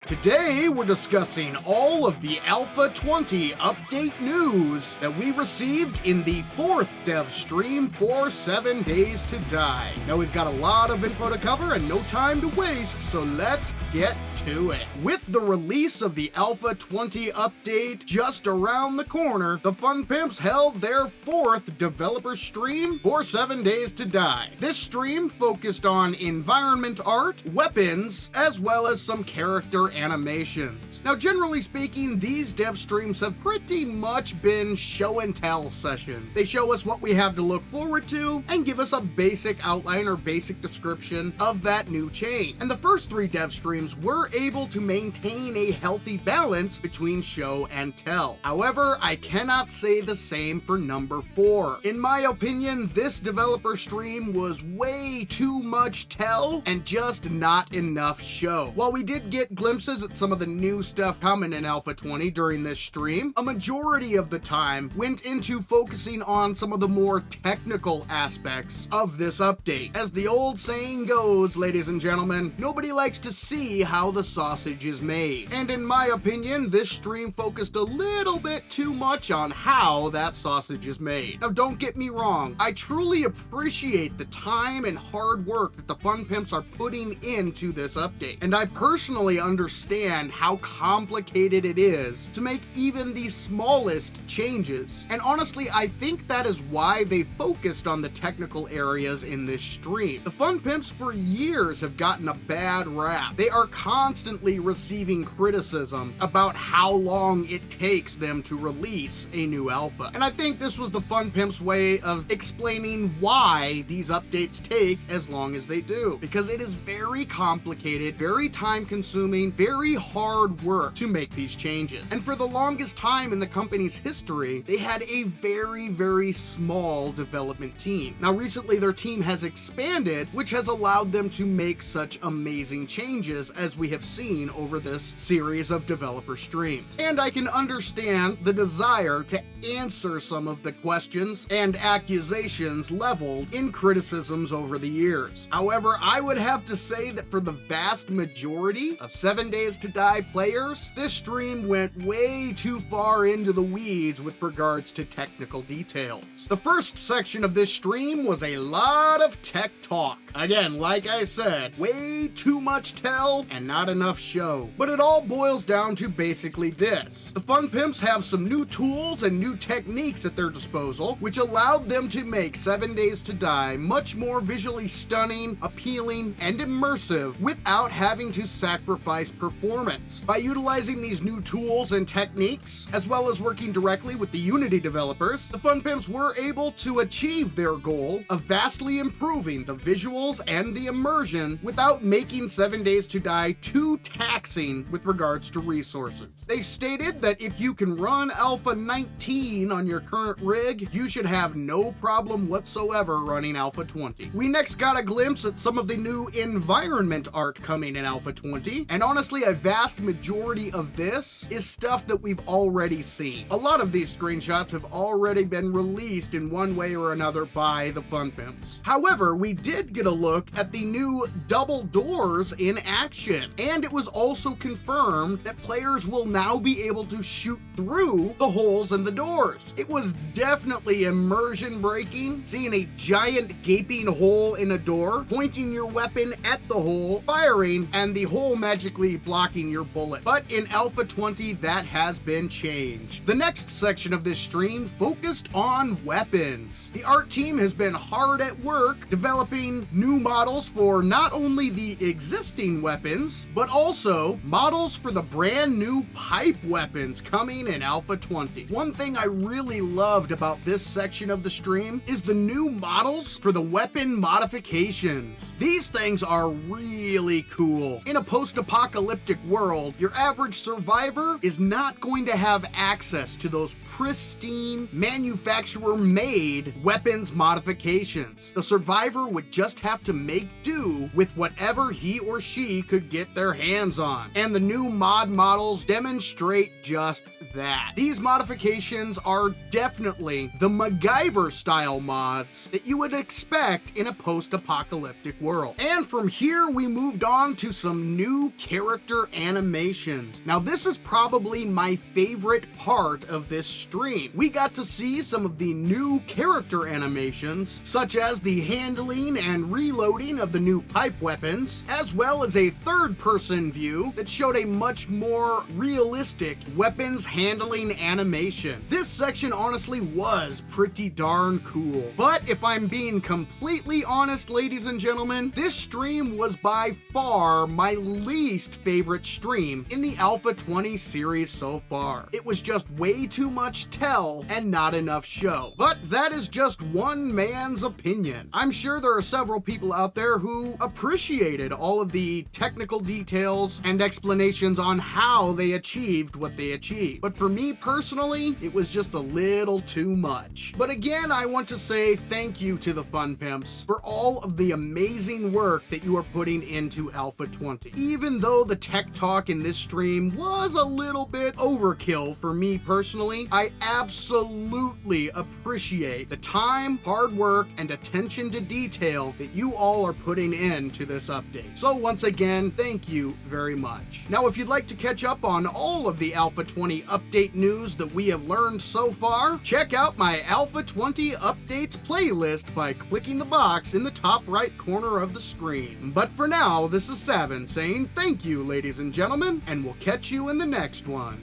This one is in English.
Today, we're discussing all of the Alpha 20 update news that we received in the 4th dev stream for 7 Days to Die. Now, we've got a lot of info to cover and no time to waste, so let's get to it. With the release of the Alpha 20 update just around the corner, the Fun Pimps held their 4th developer stream for 7 Days to Die. This stream focused on environment art, weapons, as well as some character animations. Now, generally speaking, these dev streams have pretty much been show and tell sessions. They show us what we have to look forward to and give us a basic outline or basic description of that new change. And the first 3 dev streams were able to maintain a healthy balance between show and tell. However, I cannot say the same for number 4. In my opinion, this developer stream was way too much tell and just not enough show. While we did get glimpses at some of the new stuff coming in Alpha 20 during this stream, a majority of the time went into focusing on some of the more technical aspects of this update. As the old saying goes, ladies and gentlemen, nobody likes to see how the sausage is made. And in my opinion, this stream focused a little bit too much on how that sausage is made. Now, don't get me wrong, I truly appreciate the time and hard work that the Fun Pimps are putting into this update. And I personally understand how complicated it is to make even the smallest changes. And honestly, I think that is why they focused on the technical areas in this stream. The Fun Pimps for years have gotten a bad rap. They are constantly receiving criticism about how long it takes them to release a new alpha. And I think this was the Fun Pimps way of explaining why these updates take as long as they do. Because it is very complicated, very time consuming, very hard work to make these changes. And for the longest time in the company's history, they had a very small development team. Now, recently their team has expanded, which has allowed them to make such amazing changes as we have seen over this series of developer streams. And I can understand the desire to answer some of the questions and accusations leveled in criticisms over the years. However, I would have to say that for the vast majority of 7 Days to Die players, this stream went way too far into the weeds with regards to technical details. The first section of this stream was a lot of tech talk. Again, like I said, way too much tell and not enough show. But it all boils down to basically this. The Fun Pimps have some new tools and new techniques at their disposal, which allowed them to make 7 Days to Die much more visually stunning, appealing, and immersive without having to sacrifice performance. By utilizing these new tools and techniques, as well as working directly with the Unity developers, the Fun Pimps were able to achieve their goal of vastly improving the visuals and the immersion without making 7 Days to Die too taxing with regards to resources. They stated that if you can run Alpha 19 on your current rig, you should have no problem whatsoever running Alpha 20. We next got a glimpse at some of the new environment art coming in Alpha 20, and honestly, a vast majority of this is stuff that we've already seen. A lot of these screenshots have already been released in one way or another by the Fun Pimps. However, we did get a look at the new double doors in action, and it was also confirmed that players will now be able to shoot through the holes in the doors. It was definitely immersion breaking, seeing a giant gaping hole in a door, pointing your weapon at the hole, firing, and the hole magically blocking your bullet. But in Alpha 20, that has been changed. The next section of this stream focused on weapons. The art team has been hard at work developing new models for not only the existing weapons, but also models for the brand new pipe weapons coming in Alpha 20. One thing I really loved about this section of the stream is the new models for the weapon modifications. These things are really cool. In a post-apocalyptic world, your average survivor is not going to have access to those pristine, manufacturer-made weapons modifications. The survivor would just have to make do with whatever he or she could get their hands on. And the new mod models demonstrate just that. These modifications are definitely the MacGyver-style mods that you would expect in a post-apocalyptic world. And from here, we moved on to some new character character animations. Now this is probably my favorite part of this stream. We got to see some of the new character animations, such as the handling and reloading of the new pipe weapons, as well as a third-person view that showed a much more realistic weapons handling animation. This section honestly was pretty darn cool. But if I'm being completely honest, ladies and gentlemen, this stream was by far my least favorite stream in the Alpha 20 series so far. It was just way too much tell and not enough show. But that is just one man's opinion. I'm sure there are several people out there who appreciated all of the technical details and explanations on how they achieved what they achieved. But for me personally, it was just a little too much. But again, I want to say thank you to the Fun Pimps for all of the amazing work that you are putting into Alpha 20. Even though the tech talk in this stream was a little bit overkill for me personally, I absolutely appreciate the time, hard work, and attention to detail that you all are putting into this update. So once again, thank you very much. Now, if you'd like to catch up on all of the Alpha 20 update news that we have learned so far, check out my Alpha 20 updates playlist by clicking the box in the top right corner of the screen. But for now, this is Saven saying thank you, ladies and gentlemen, and we'll catch you in the next one.